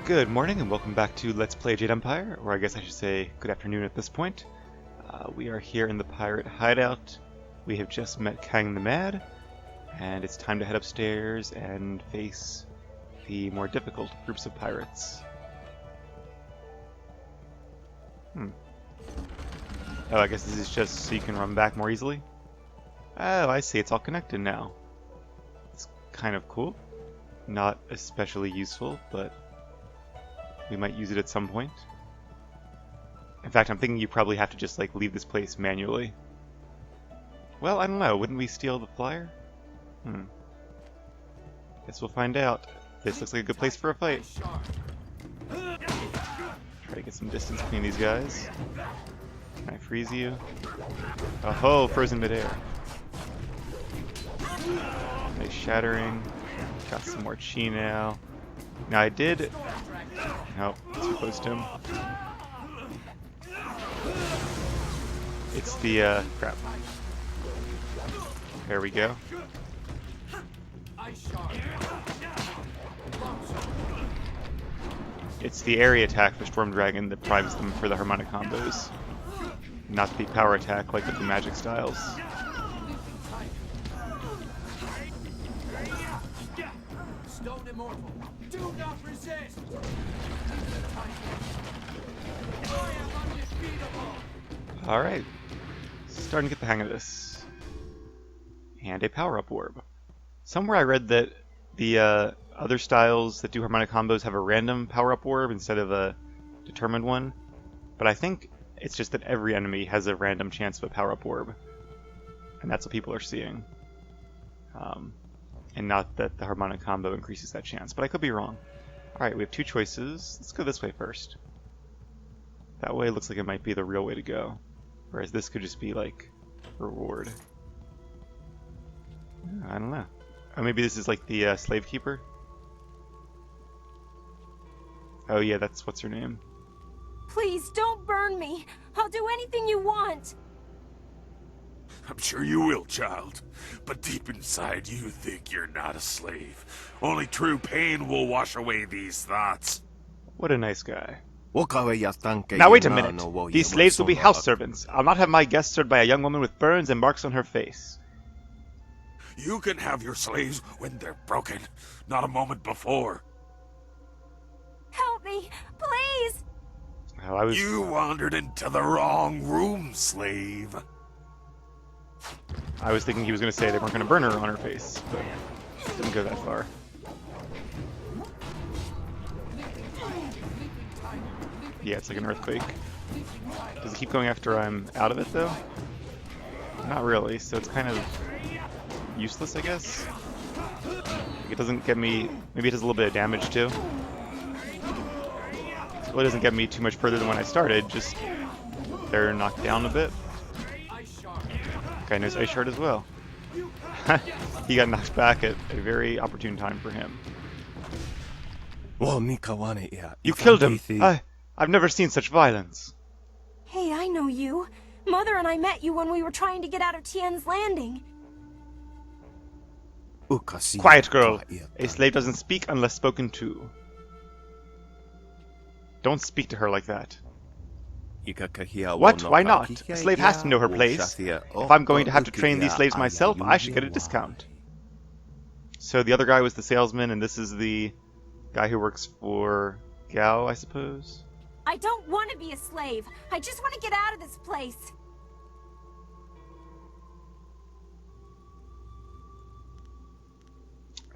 Good morning and welcome back to Let's Play Jade Empire, or I guess I should say good afternoon at this point. We are here in the pirate hideout. We have just met Kang the Mad, and it's time to head upstairs and face the more difficult groups of pirates. Oh, I guess this is just so you can run back more easily? Oh, I see, it's all connected now. It's kind of cool. Not especially useful, but we might use it at some point. In fact, I'm thinking you probably have to just like leave this place manually. Well, I don't know. Wouldn't we steal the flyer? Guess we'll find out. This looks like a good place for a fight. Try to get some distance between these guys. Can I freeze you? Oh ho! Frozen midair. Nice shattering. Got some more chi now. Now I did... Nope, too close to him. It's the, crap. There we go. It's the area attack for Storm Dragon that primes them for the harmonic combos. Not the power attack like with the magic styles. Do not resist. Alright. Starting to get the hang of this. And a power-up orb. Somewhere I read that the other styles that do harmonic combos have a random power-up orb instead of a determined one. But I think it's just that every enemy has a random chance of a power-up orb. And that's what people are seeing. And not that the harmonic combo increases that chance, but I could be wrong. Alright, we have two choices. Let's go this way first. That way looks like it might be the real way to go. Whereas this could just be like reward. I don't know. Oh, maybe this is like the slave keeper? Oh yeah, that's what's her name. Please don't burn me. I'll do anything you want. I'm sure you will, child. But deep inside, you think you're not a slave. Only true pain will wash away these thoughts. What a nice guy. Now wait a minute. These slaves will be house servants. I'll not have my guests served by a young woman with burns and marks on her face. You can have your slaves when they're broken, not a moment before. Help me, please. Oh, You wandered into the wrong room, slave. I was thinking he was going to say they weren't going to burn her on her face, but didn't go that far. Yeah, it's like an earthquake. Does it keep going after I'm out of it, though? Not really, so it's kind of useless, I guess. It doesn't get me... Maybe it does a little bit of damage, too. Well, it doesn't get me too much further than when I started, just they're knocked down a bit. Guy knows Ice Shard as well. He got knocked back at a very opportune time for him. You killed him! I've never seen such violence. Hey, I know you. Mother and I met you when we were trying to get out of Tien's Landing. Quiet, girl. A slave doesn't speak unless spoken to. Don't speak to her like that. What? Why not? A slave has to know her place. If I'm going to have to train these slaves myself, I should get a discount. So the other guy was the salesman, and this is the guy who works for Gao, I suppose? I don't want to be a slave. I just want to get out of this place.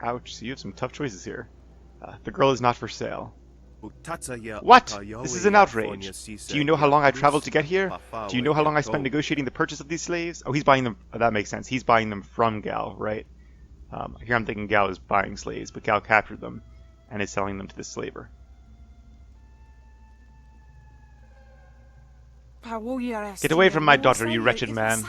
Ouch, so you have some tough choices here. The girl is not for sale. What? This is an outrage. Do you know how long I traveled to get here? Do you know how long I spent negotiating the purchase of these slaves? Oh, he's buying them. Oh, that makes sense. He's buying them from Gao, right? Here I'm thinking Gao is buying slaves, but Gao captured them and is selling them to this slaver. Get away from my daughter, you wretched man.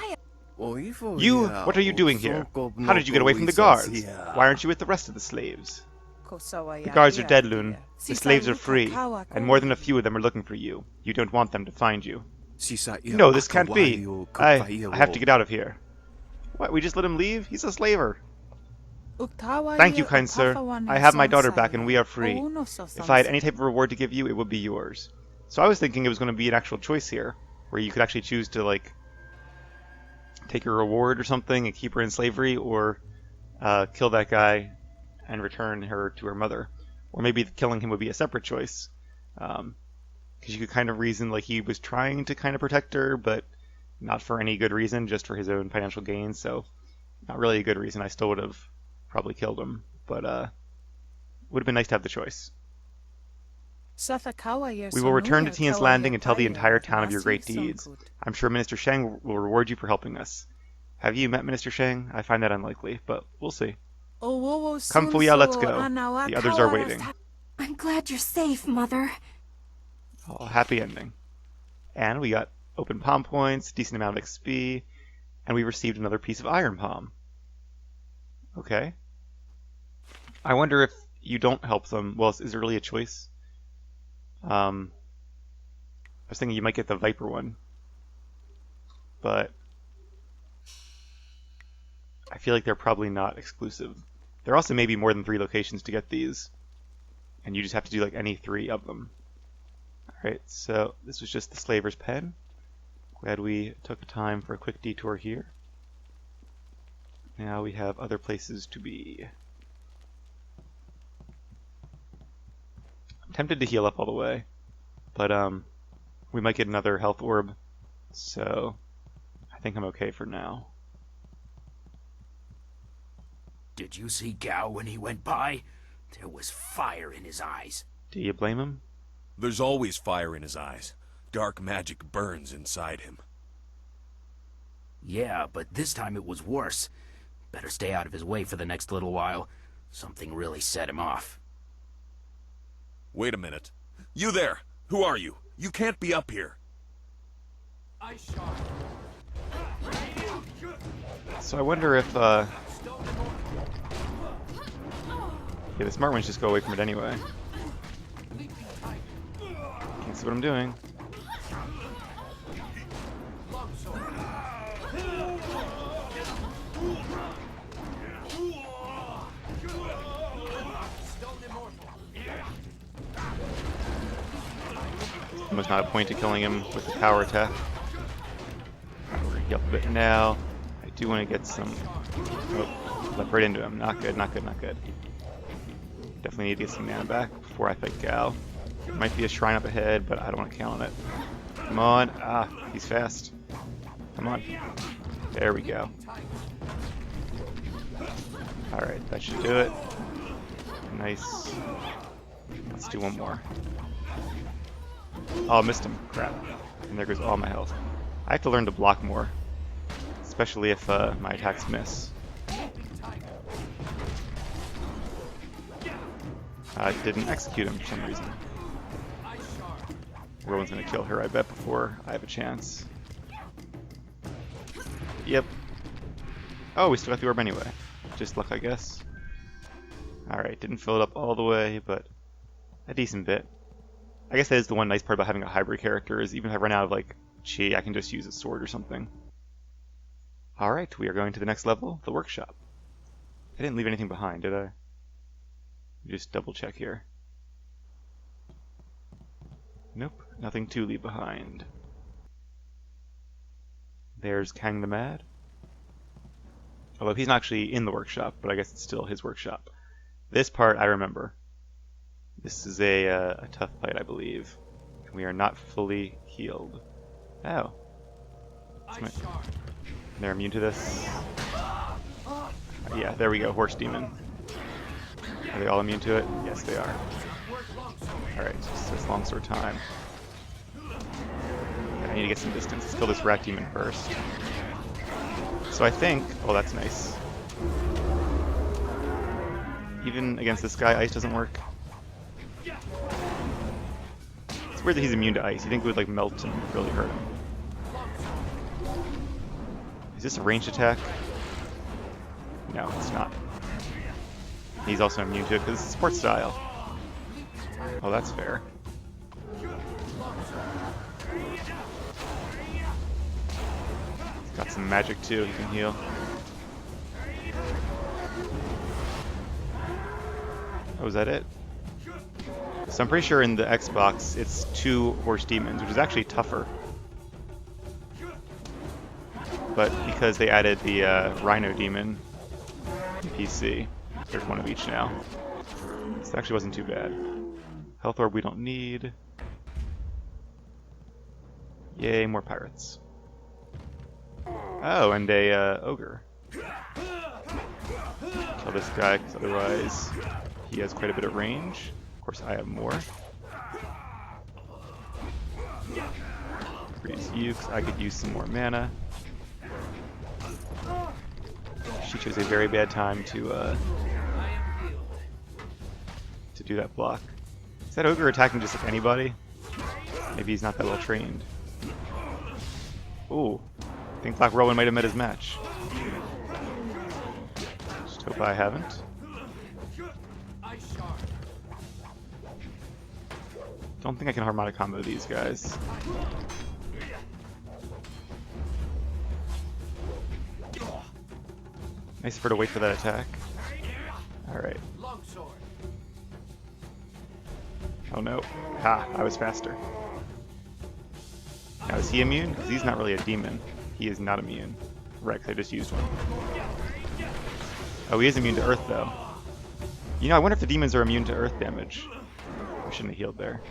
You? What are you doing here? How did you get away from the guards? Why aren't you with the rest of the slaves? The guards are dead, Loon. The slaves are free, and more than a few of them are looking for you. You don't want them to find you. No, this can't be. I have to get out of here. What, we just let him leave? He's a slaver. Thank you, kind sir. I have my daughter back and we are free. If I had any type of reward to give you, it would be yours. So I was thinking it was going to be an actual choice here, where you could actually choose to, like, take your reward or something and keep her in slavery, or kill that guy and return her to her mother. Or maybe killing him would be a separate choice. Because you could kind of reason like he was trying to kind of protect her, but not for any good reason, just for his own financial gain. So not really a good reason. I still would have probably killed him, but would have been nice to have the choice. We will return to Tian's Landing and tell the entire town of your great deeds. I'm sure Minister Shang will reward you for helping us. Have you met Minister Shang? I find that unlikely, but we'll see. Come, Fuya, let's go. The others are waiting. I'm glad you're safe, Mother. Oh, happy ending. And we got open palm points, decent amount of XP, and we received another piece of iron palm. Okay. I wonder if you don't help them. Well, is there really a choice? I was thinking you might get the Viper one. But I feel like they're probably not exclusive. There also may be more than 3 locations to get these. And you just have to do like any 3 of them. Alright, so this was just the Slaver's Pen. Glad we took the time for a quick detour here. Now we have other places to be. I'm tempted to heal up all the way, but we might get another health orb, so I think I'm okay for now. Did you see Gao when he went by? There was fire in his eyes. Do you blame him? There's always fire in his eyes. Dark magic burns inside him. Yeah, but this time it was worse. Better stay out of his way for the next little while. Something really set him off. Wait a minute. You there! Who are you? You can't be up here. So I wonder if, yeah, the smart ones just go away from it anyway. Can't see what I'm doing. Almost not a point to killing him with the power attack. Yep, but now I do want to get some. Oh, left right into him. Not good, not good, not good. Definitely need to get some mana back before I fight Gao. Might be a shrine up ahead, but I don't want to count on it. Come on. Ah, he's fast. Come on. There we go. Alright, that should do it. Nice. Let's do one more. Oh, missed him. Crap. And there goes all my health. I have to learn to block more. Especially if my attacks miss. I didn't execute him for some reason. Rowan's gonna kill her, I bet, before I have a chance. Yep. Oh, we still got the orb anyway. Just luck, I guess. Alright, didn't fill it up all the way, but a decent bit. I guess that is the one nice part about having a hybrid character, is even if I run out of, like, chi, I can just use a sword or something. Alright, we are going to the next level, the workshop. I didn't leave anything behind, did I? Just double check here. Nope, nothing to leave behind. There's Kang the Mad. Although he's not actually in the workshop, but I guess it's still his workshop. This part I remember. This is a tough fight, I believe. We are not fully healed. Oh. They're immune to this. Yeah, there we go, Horse Demon. Are they all immune to it? Yes, they are. Alright, so it's longsword time. Okay, I need to get some distance. Let's kill this Rat Demon first. So I think... Oh, that's nice. Even against this guy, ice doesn't work. It's weird that he's immune to ice. You think it would like melt and really hurt him. Is this a ranged attack? No, it's not. He's also immune to it because it's support style. Oh, that's fair. He's got some magic too, he can heal. Oh, is that it? So I'm pretty sure in the Xbox it's 2 horse demons, which is actually tougher. But because they added the Rhino demon in PC, there's one of each now. So it actually wasn't too bad. Health orb we don't need. Yay, more pirates. Oh, and a ogre. Kill this guy, because otherwise he has quite a bit of range. Of course, I have more. Freeze you, because I could use some more mana. She chose a very bad time to do that block. Is that ogre attacking just like anybody? Maybe he's not that well trained. Ooh, I think Black Whirlwind might have met his match. Just hope I haven't. Don't think I can harmonic combo these guys. Nice for her to wait for that attack. Alright. Oh no. Ha, I was faster. Now is he immune? Because he's not really a demon. He is not immune. Right, 'cause I just used one. Oh, he is immune to earth though. You know, I wonder if the demons are immune to earth damage. I shouldn't have healed there.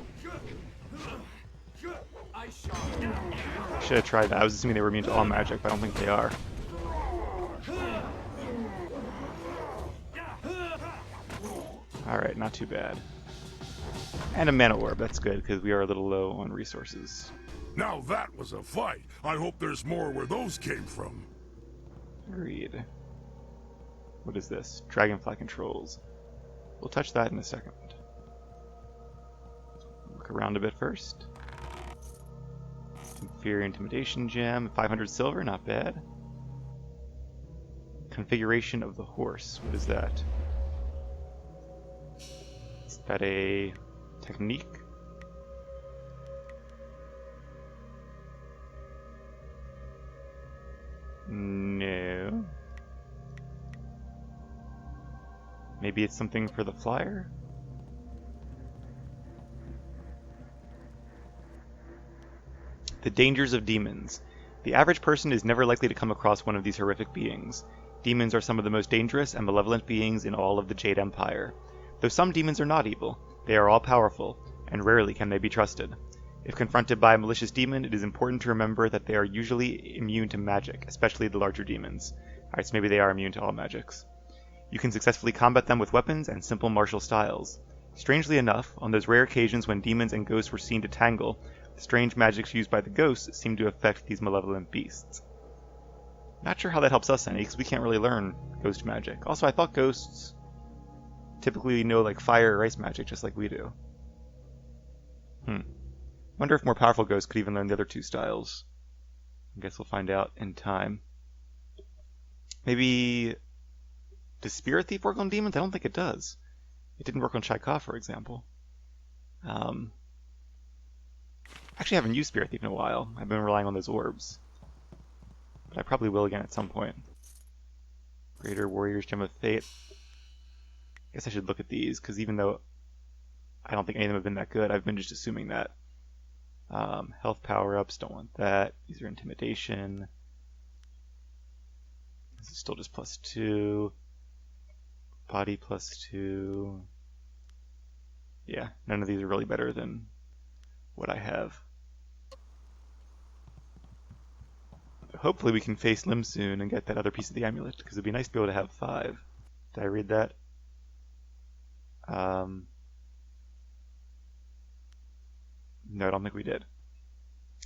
Should have tried that. I was assuming they were immune to all magic, but I don't think they are. Alright, not too bad. And a mana orb, that's good, because we are a little low on resources. Now that was a fight. I hope there's more where those came from. Agreed. What is this? Dragonfly controls. We'll touch that in a second. Look around a bit first. Inferior Intimidation Gem, 500 silver, not bad. Configuration of the horse, what is that? Is that a technique? No. Maybe it's something for the flyer? The dangers of demons. The average person is never likely to come across one of these horrific beings. Demons are some of the most dangerous and malevolent beings in all of the Jade Empire. Though some demons are not evil, they are all powerful, and rarely can they be trusted. If confronted by a malicious demon, it is important to remember that they are usually immune to magic, especially the larger demons. Alright, so maybe they are immune to all magics. You can successfully combat them with weapons and simple martial styles. Strangely enough, on those rare occasions when demons and ghosts were seen to tangle, the strange magics used by the ghosts seem to affect these malevolent beasts. Not sure how that helps us any, because we can't really learn ghost magic. Also, I thought ghosts typically know like fire or ice magic just like we do. Wonder if more powerful ghosts could even learn the other two styles. I guess we'll find out in time. Maybe... Does Spirit Thief work on demons? I don't think it does. It didn't work on Chaikov, for example. Actually, I haven't used Spirit Thief in a while. I've been relying on those orbs. But I probably will again at some point. Greater Warrior's Gem of Fate. I guess I should look at these, because even though I don't think any of them have been that good, I've been just assuming that. Health power-ups, don't want that. These are Intimidation. This is still just +2. Body +2. Yeah, none of these are really better than what I have. Hopefully we can face Lim soon and get that other piece of the amulet, because it'd be nice to be able to have 5. Did I read that? No, I don't think we did.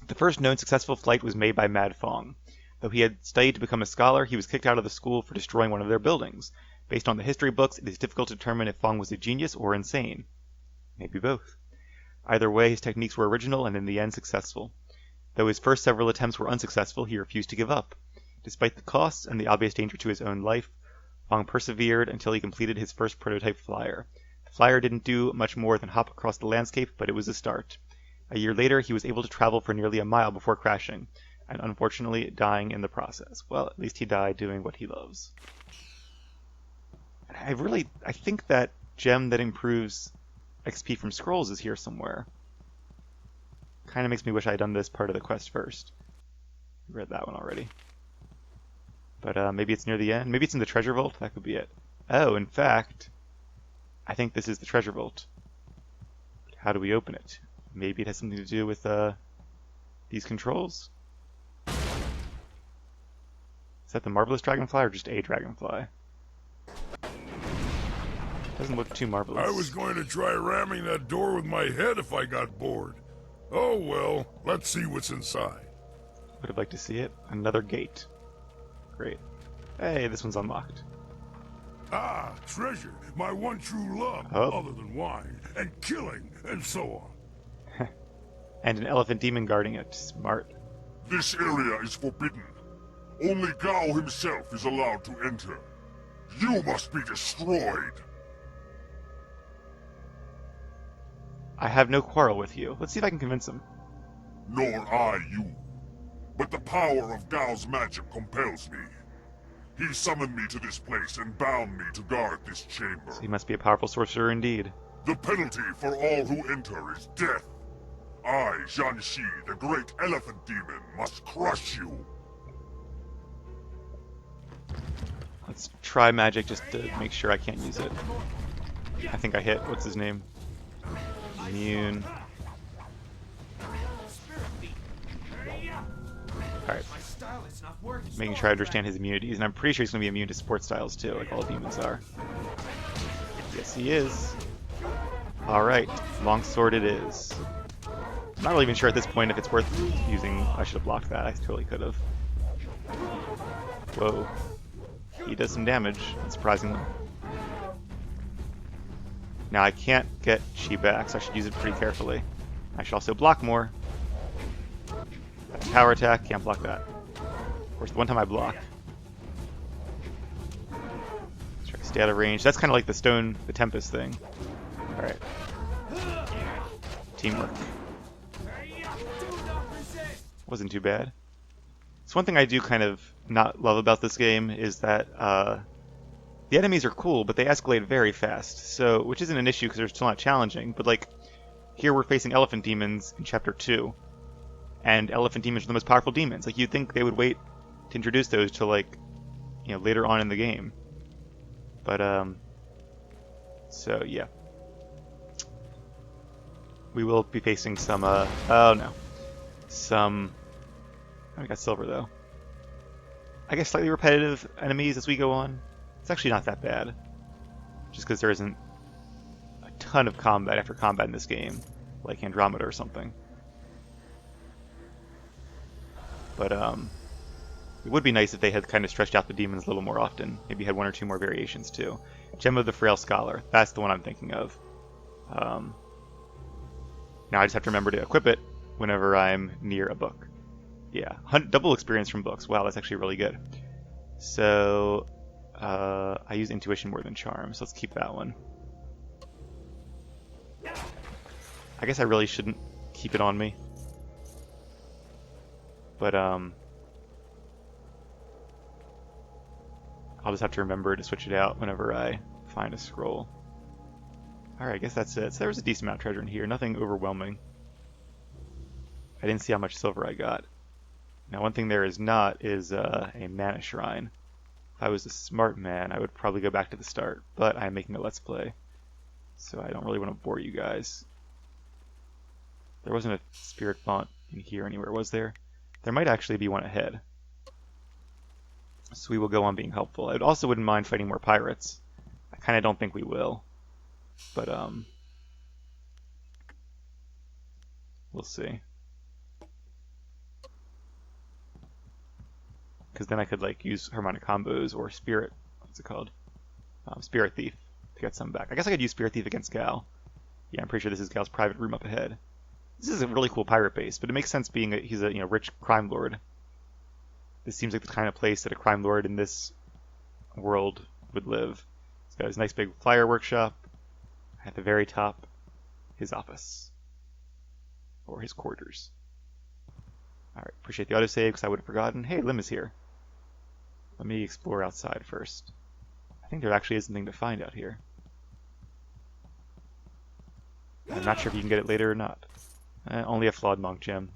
The first known successful flight was made by Mad Fong. Though he had studied to become a scholar, he was kicked out of the school for destroying one of their buildings. Based on the history books, it is difficult to determine if Fong was a genius or insane. Maybe both. Either way, his techniques were original and in the end successful. Though his first several attempts were unsuccessful, he refused to give up. Despite the costs and the obvious danger to his own life, Fong persevered until he completed his first prototype flyer. The flyer didn't do much more than hop across the landscape, but it was a start. A year later, he was able to travel for nearly a mile before crashing, and unfortunately dying in the process. Well, at least he died doing what he loves. I think that gem that improves XP from scrolls is here somewhere. Kind of makes me wish I had done this part of the quest first. Read that one already. But maybe it's near the end. Maybe it's in the treasure vault. That could be it. Oh, in fact, I think this is the treasure vault. How do we open it? Maybe it has something to do with these controls? Is that the marvelous dragonfly or just a dragonfly? Doesn't look too marvelous. I was going to try ramming that door with my head if I got bored. Oh well, let's see what's inside. Would have liked to see it. Another gate. Great. Hey, this one's unlocked. Ah, treasure, my one true love, Oh. other than wine, and killing, and so on. And an elephant demon guarding it. Smart. This area is forbidden. Only Gao himself is allowed to enter. You must be destroyed. I have no quarrel with you. Let's see if I can convince him. Nor I you. But the power of Gao's magic compels me. He summoned me to this place and bound me to guard this chamber. So he must be a powerful sorcerer indeed. The penalty for all who enter is death. I, Jianxi, the great elephant demon, must crush you. Let's try magic just to make sure I can't use it. I think I hit. What's his name? Immune. Alright. Making sure I understand his immunities, and I'm pretty sure he's going to be immune to support styles too, like all demons are. Yes, he is. Alright, longsword it is. I'm not really even sure at this point if it's worth using. I should have blocked that. I totally could have. Whoa. He does some damage, surprisingly. Now I can't get Chi back, so I should use it pretty carefully. I should also block more. That's a power attack, can't block that. Of course, the one time I block. Let's try to stay out of range. That's kind of like the Tempest thing. Alright. Teamwork. Wasn't too bad. So one thing I do kind of not love about this game is that the enemies are cool, but they escalate very fast. So, which isn't an issue because they're still not challenging. But like, here we're facing elephant demons in Chapter 2, and elephant demons are the most powerful demons. Like you'd think they would wait to introduce those to like, you know, later on in the game. But so yeah, we will be facing some. Oh no, some. Oh, we got silver though. I guess slightly repetitive enemies as we go on. It's actually not that bad. Just because there isn't a ton of combat after combat in this game, like Andromeda or something. But it would be nice if they had kind of stretched out the demons a little more often. Maybe had one or two more variations too. Gem of the Frail Scholar. That's the one I'm thinking of. Now I just have to remember to equip it whenever I'm near a book. Yeah, double experience from books. Wow, that's actually really good. So, I use intuition more than charm, so let's keep that one. I guess I really shouldn't keep it on me. But, I'll just have to remember to switch it out whenever I find a scroll. Alright, I guess that's it. So there was a decent amount of treasure in here, nothing overwhelming. I didn't see how much silver I got. Now, one thing there is not is a mana shrine. If I was a smart man, I would probably go back to the start, but I'm making a Let's Play, so I don't really want to bore you guys. There wasn't a spirit font in here anywhere, was there? There might actually be one ahead. So we will go on being helpful. I also wouldn't mind fighting more pirates. I kind of don't think we will, but we'll see. Because then I could like use harmonic combos or spirit, what's it called? Spirit Thief to get some back. I guess I could use Spirit Thief against Gal. Yeah, I'm pretty sure this is Gal's private room up ahead. This is a really cool pirate base, but it makes sense being he's a rich crime lord. This seems like the kind of place that a crime lord in this world would live. He's got his nice big flyer workshop. At the very top, his office. Or his quarters. Alright, appreciate the autosave because I would have forgotten. Hey, Lim is here. Let me explore outside first. I think there actually is something to find out here. I'm not sure if you can get it later or not. Only a flawed monk gem.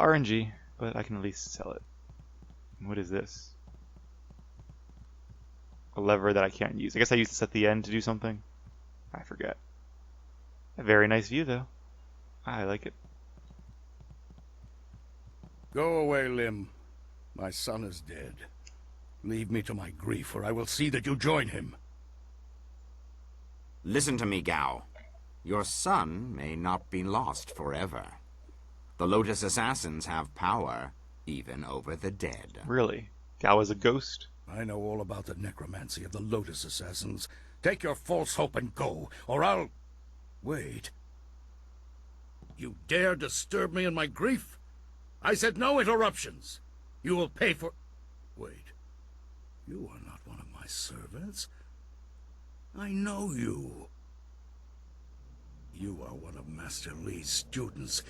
RNG, but I can at least sell it. What is this? A lever that I can't use. I guess I used this at the end to do something. I forget. A very nice view, though. I like it. Go away, Lim. My son is dead. Leave me to my grief, or I will see that you join him. Listen to me, Gao. Your son may not be lost forever. The Lotus Assassins have power, even over the dead. Really? Gao is a ghost? I know all about the necromancy of the Lotus Assassins. Take your false hope and go, or I'll... Wait. You dare disturb me in my grief? I said no interruptions. You will pay for... Wait. You are not one of my servants. I know you. You are one of Master Li's students.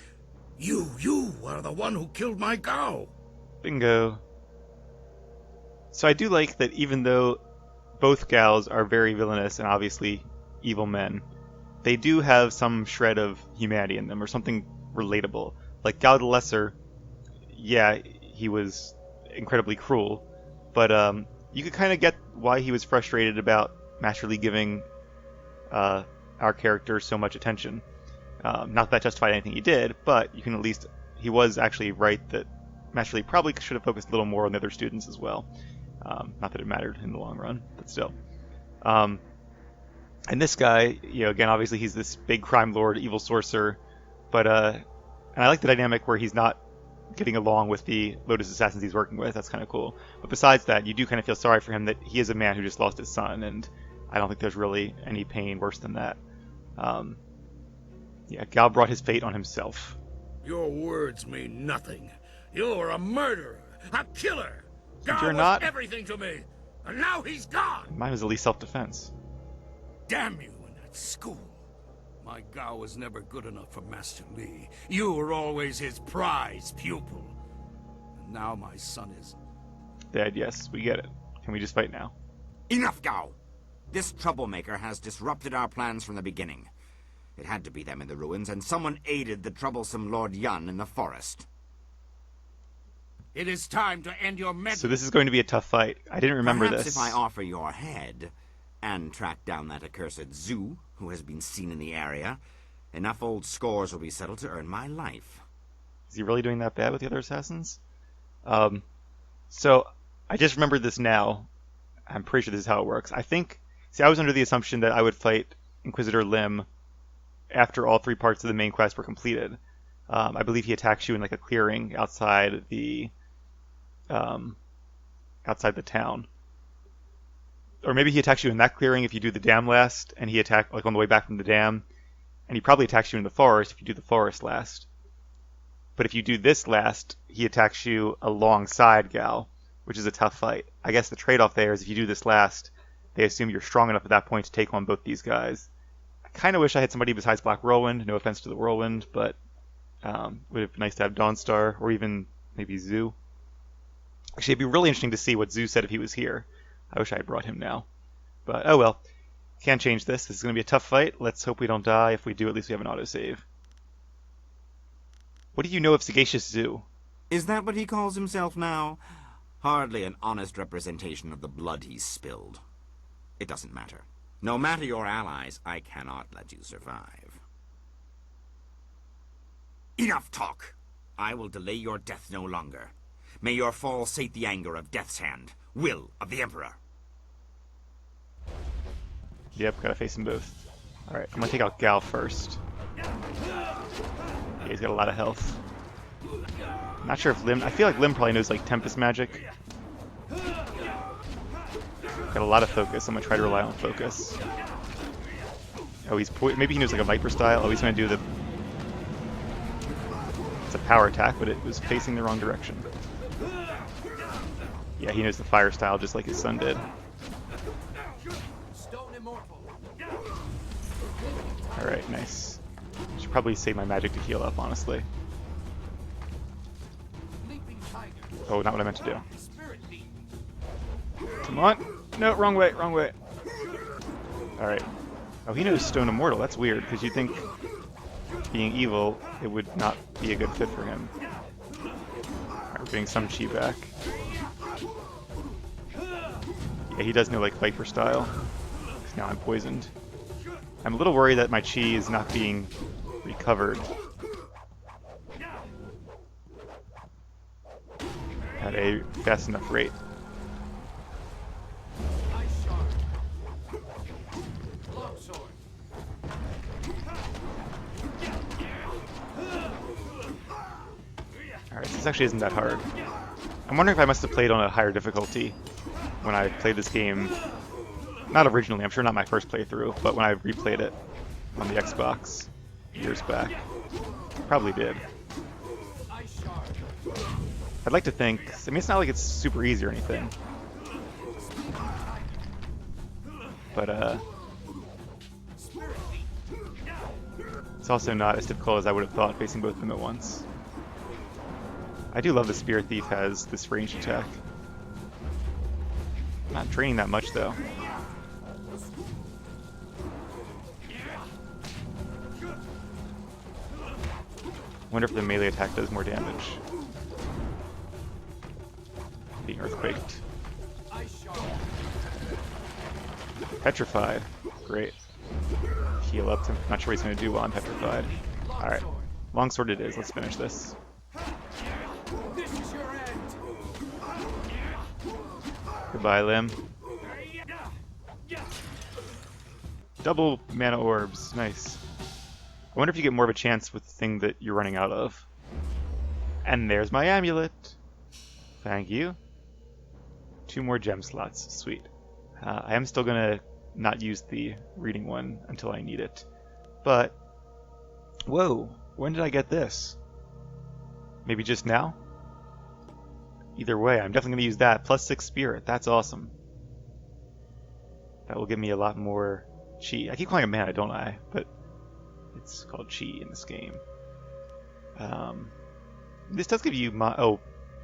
You are the one who killed my Gao. Bingo. So I do like that even though both Gaos are very villainous and obviously evil men, they do have some shred of humanity in them or something relatable. Like Gao the Lesser, yeah, he was incredibly cruel, but you could kind of get why he was frustrated about Master Li giving our character so much attention. Not that justified anything he did, but you can at least... He was actually right that Master Li probably should have focused a little more on the other students as well. Not that it mattered in the long run, but still. And this guy, you know, again, obviously he's this big crime lord, evil sorcerer, but and I like the dynamic where he's not getting along with the Lotus Assassins he's working with. That's kind of cool. But besides that, you do kind of feel sorry for him that he is a man who just lost his son, and I don't think there's really any pain worse than that. Yeah, Gao brought his fate on himself. Your words mean nothing. You're a murderer, a killer. Gao You're was not. everything to me, and now he's gone. Mine was at least self-defense. Damn you and that school. My Gao was never good enough for Master Li. You were always his prize pupil. And now my son is... Dead, yes, we get it. Can we just fight now? Enough, Gao! This troublemaker has disrupted our plans from the beginning. It had to be them in the ruins, and someone aided the troublesome Lord Yun in the forest. It is time to end your meddling. So this is going to be a tough fight. I didn't remember Perhaps this. if I offer your head, and track down that accursed Zhu, who has been seen in the area, enough old scores will be settled to earn my life. Is he really doing that bad with the other assassins? So I just remembered this now. I'm pretty sure this is how it works. I think... See, I was under the assumption that I would fight Inquisitor Lim after all three parts of the main quest were completed. I believe he attacks you in like a clearing outside the town. Or maybe he attacks you in that clearing if you do the dam last, and he attacked like on the way back from the dam. And he probably attacks you in the forest if you do the forest last. But if you do this last, he attacks you alongside Gao, which is a tough fight. I guess the trade-off there is if you do this last, they assume you're strong enough at that point to take on both these guys. I kind of wish I had somebody besides Black Whirlwind. No offense to the Whirlwind, but would have been nice to have Dawnstar or even maybe Zhu. Actually, it'd be really interesting to see what Zhu said if he was here. I wish I had brought him now. But, oh well. Can't change this. This is going to be a tough fight. Let's hope we don't die. If we do, at least we have an autosave. What do you know of Sagacious Zhu? Is that what he calls himself now? Hardly an honest representation of the blood he's spilled. It doesn't matter. No matter your allies, I cannot let you survive. Enough talk! I will delay your death no longer. May your fall sate the anger of Death's Hand, will of the Emperor. Yep, gotta face them both. Alright, I'm gonna take out Gao first. Yeah, he's got a lot of health. Not sure if Lim... I feel like Lim probably knows, like, Tempest magic. Got a lot of focus. I'm gonna try to rely on focus. Oh, maybe he knows, like, a Viper style. Oh, he's gonna do the... It's a power attack, but it was facing the wrong direction. Yeah, he knows the fire style just like his son did. Alright, nice. Should probably save my magic to heal up, honestly. Oh, not what I meant to do. Come on! No, wrong way, wrong way. Alright. Oh, he knows Stone Immortal. That's weird, because you'd think being evil, it would not be a good fit for him. Alright, we're getting some chi back. Yeah, he does know, like, Viper style. 'Cause now I'm poisoned. I'm a little worried that my chi is not being recovered at a fast enough rate. Alright, this actually isn't that hard. I'm wondering if I must have played on a higher difficulty when I played this game. Not originally, I'm sure not my first playthrough, but when I replayed it on the Xbox years back. Probably did. I'd like to think, I mean, it's not like it's super easy or anything. But, it's also not as difficult as I would have thought facing both of them at once. I do love the Spear Thief has this ranged attack. I'm not training that much, though. Wonder if the melee attack does more damage. Being earthquaked. Petrified. Great. Heal up. Not sure what he's going to do while I'm petrified. Alright. Longsword it is. Let's finish this. Goodbye, Lim. Double mana orbs. Nice. I wonder if you get more of a chance with the thing that you're running out of. And there's my amulet. Thank you. 2 more gem slots. Sweet. I am still going to not use the reading one until I need it. But, whoa, when did I get this? Maybe just now? Either way, I'm definitely going to use that. Plus 6 spirit. That's awesome. That will give me a lot more chi. I keep calling it mana, don't I? But it's called chi in this game. This does give you mind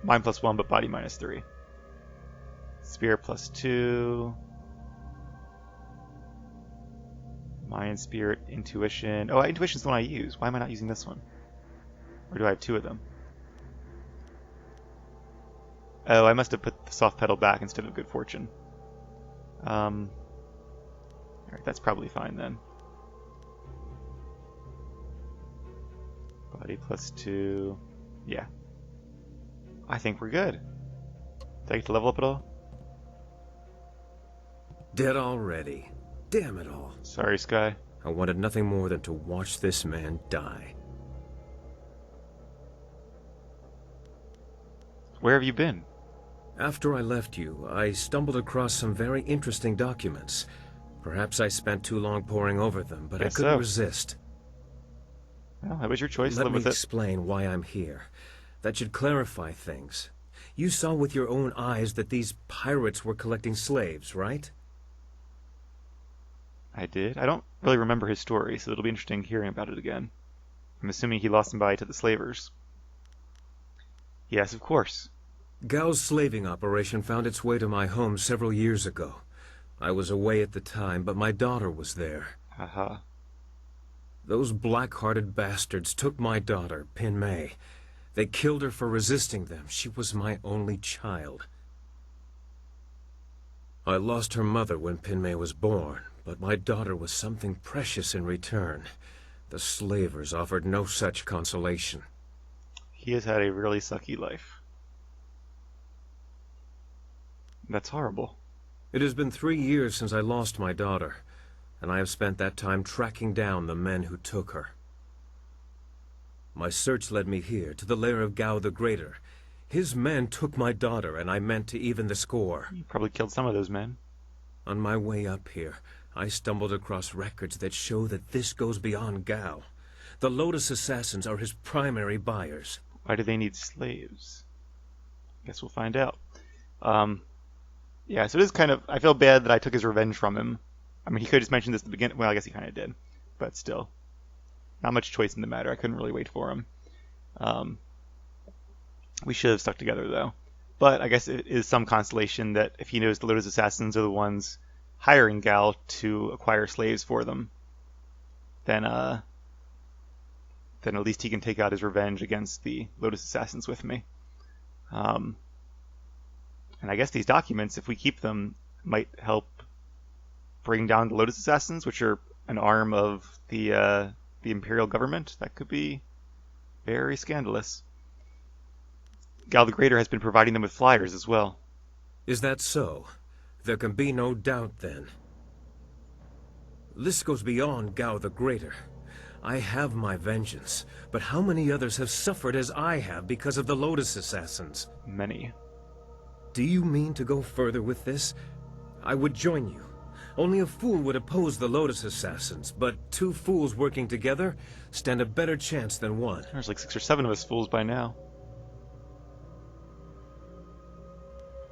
+1, but body -3. Spirit +2. Mind, spirit, intuition. Oh, intuition's the one I use. Why am I not using this one? Or do I have 2 of them? Oh, I must have put the soft pedal back instead of good fortune. Alright, that's probably fine then. Body +2. Yeah. I think we're good. Did I get to level up at all? Dead already. Damn it all. Sorry, Sky. I wanted nothing more than to watch this man die. Where have you been? After I left you, I stumbled across some very interesting documents. Perhaps I spent too long poring over them, but I couldn't resist. Well, that was your choice. Let Live me with it. explain why I'm here. That should clarify things. You saw with your own eyes that these pirates were collecting slaves, right? I did. I don't really remember his story, so it'll be interesting hearing about it again. I'm assuming he lost somebody to the slavers. Yes, of course. Gao's slaving operation found its way to my home several years ago. I was away at the time, but my daughter was there. Haha. Those black-hearted bastards took my daughter, Pin Mei. They killed her for resisting them. She was my only child. I lost her mother when Pin Mei was born, but my daughter was something precious in return. The slavers offered no such consolation. He has had a really sucky life. That's horrible. It has been 3 years since I lost my daughter, and I have spent that time tracking down the men who took her. My search led me here, to the lair of Gao the Greater. His men took my daughter, and I meant to even the score. You probably killed some of those men. On my way up here, I stumbled across records that show that this goes beyond Gao. The Lotus Assassins are his primary buyers. Why do they need slaves? Guess we'll find out. Yeah, so it is kind of... I feel bad that I took his revenge from him. I mean, he could have just mentioned this at the beginning. Well, I guess he kind of did. But still. Not much choice in the matter. I couldn't really wait for him. We should have stuck together, though. But I guess it is some consolation that if he knows the Lotus Assassins are the ones hiring Gal to acquire slaves for them, then at least he can take out his revenge against the Lotus Assassins with me. And I guess these documents, if we keep them, might help bring down the Lotus Assassins, which are an arm of the Imperial government. That could be very scandalous. Gal the Greater has been providing them with flyers as well. Is that so? There can be no doubt, then. This goes beyond Gao the Greater. I have my vengeance, but how many others have suffered as I have because of the Lotus Assassins? Many. Do you mean to go further with this? I would join you. Only a fool would oppose the Lotus Assassins, but two fools working together stand a better chance than one. There's like 6 or 7 of us fools by now.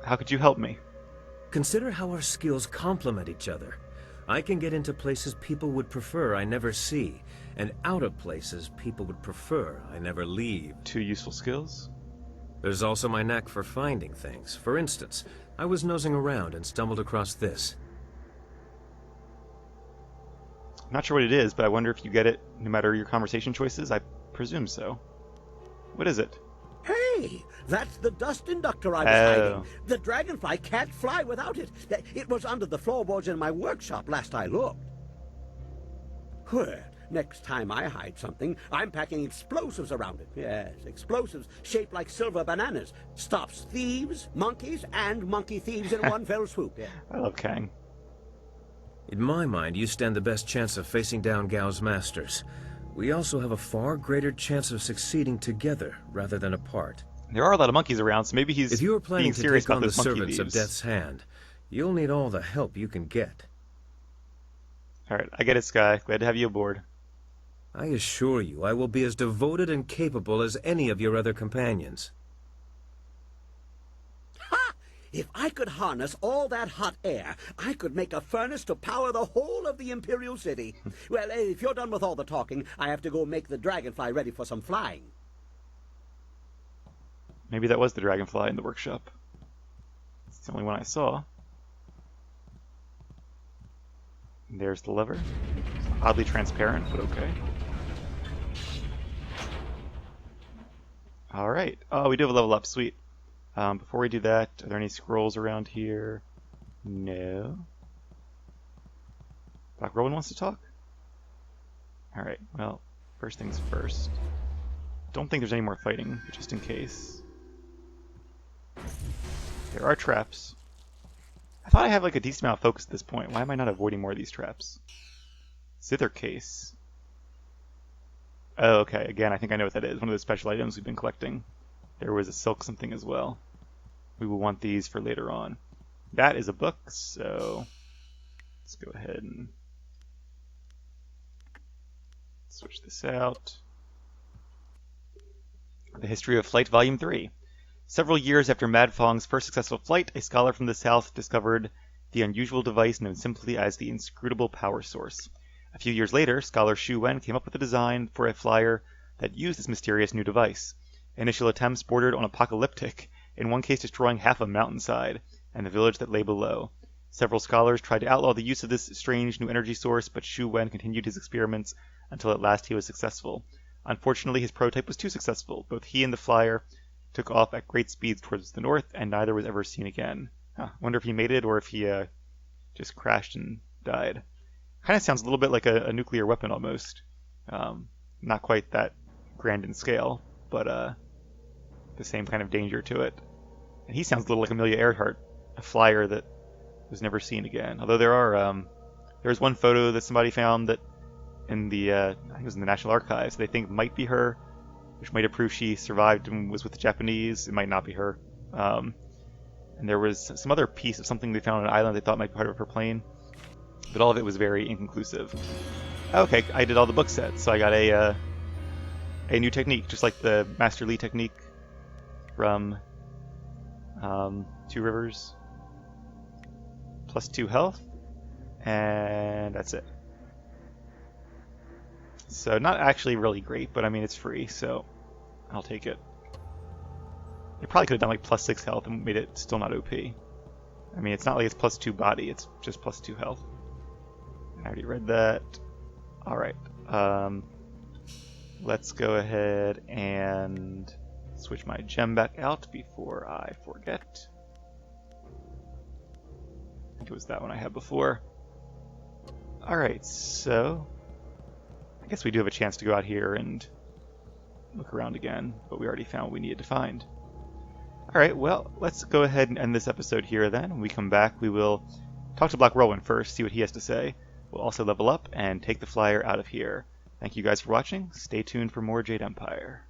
How could you help me? Consider how our skills complement each other. I can get into places people would prefer I never see, and out of places people would prefer I never leave. 2 useful skills? There's also my knack for finding things. For instance, I was nosing around and stumbled across this. I'm not sure what it is, but I wonder if you get it no matter your conversation choices. I presume so. What is it? Hey, that's the dust inductor I was hiding. The dragonfly can't fly without it. It was under the floorboards in my workshop last I looked. Well, next time I hide something, I'm packing explosives around it. Yes, explosives shaped like silver bananas. Stops thieves, monkeys, and monkey thieves in one fell swoop. Yeah. I love Kang. In my mind, you stand the best chance of facing down Gao's masters. We also have a far greater chance of succeeding together rather than apart. There are a lot of monkeys around, so maybe he's if you are planning being to serious take about on the those monkey servants of thieves. Death's Hand, you'll need all the help you can get. Alright, I get it, Sky. Glad to have you aboard. I assure you, I will be as devoted and capable as any of your other companions. Ha! If I could harness all that hot air, I could make a furnace to power the whole of the Imperial City. Well, if you're done with all the talking, I have to go make the dragonfly ready for some flying. Maybe that was the dragonfly in the workshop. It's the only one I saw. And there's the lever. It's oddly transparent, but okay. Alright. Oh, we do have a level up. Sweet. Before we do that, are there any scrolls around here? No. Black Rowan wants to talk? Alright, well, first things first. Don't think there's any more fighting, but just in case. There are traps. I thought I had like a decent amount of focus at this point. Why am I not avoiding more of these traps? Zither case. Oh, okay. Again, I think I know what that is. One of those special items we've been collecting. There was a silk something as well. We will want these for later on. That is a book, so let's go ahead and switch this out. The History of Flight, Volume 3. Several years after Mad Fong's first successful flight, a scholar from the south discovered the unusual device known simply as the inscrutable power source. A few years later, scholar Xu Wen came up with a design for a flyer that used this mysterious new device. Initial attempts bordered on apocalyptic, in one case destroying half a mountainside and the village that lay below. Several scholars tried to outlaw the use of this strange new energy source, but Xu Wen continued his experiments until at last he was successful. Unfortunately, his prototype was too successful. Both he and the flyer took off at great speeds towards the north, and neither was ever seen again. Wonder if he made it or if he just crashed and died. Kind of sounds a little bit like a nuclear weapon almost. Not quite that grand in scale, but the same kind of danger to it. And he sounds a little like Amelia Earhart, a flyer that was never seen again. Although there's one photo that somebody found that in the I think it was in the National Archives they think might be her, which might have proved she survived and was with the Japanese. It might not be her. And there was some other piece of something they found on an island they thought might be part of her plane, but all of it was very inconclusive. Okay, I did all the book sets, so I got a new technique, just like the Master Li technique from Two Rivers. +2 health, and that's it. So not actually really great, but I mean it's free, so I'll take it. They probably could have done like +6 health and made it still not OP. I mean, it's not like it's +2 body, it's just +2 health. I already read that. Alright. Let's go ahead and switch my gem back out before I forget. I think it was that one I had before. Alright, so I guess we do have a chance to go out here and look around again, but we already found what we needed to find. Alright, well, let's go ahead and end this episode here then. When we come back, we will talk to Black Whirlwind first, see what he has to say. We'll also level up and take the flyer out of here. Thank you guys for watching. Stay tuned for more Jade Empire.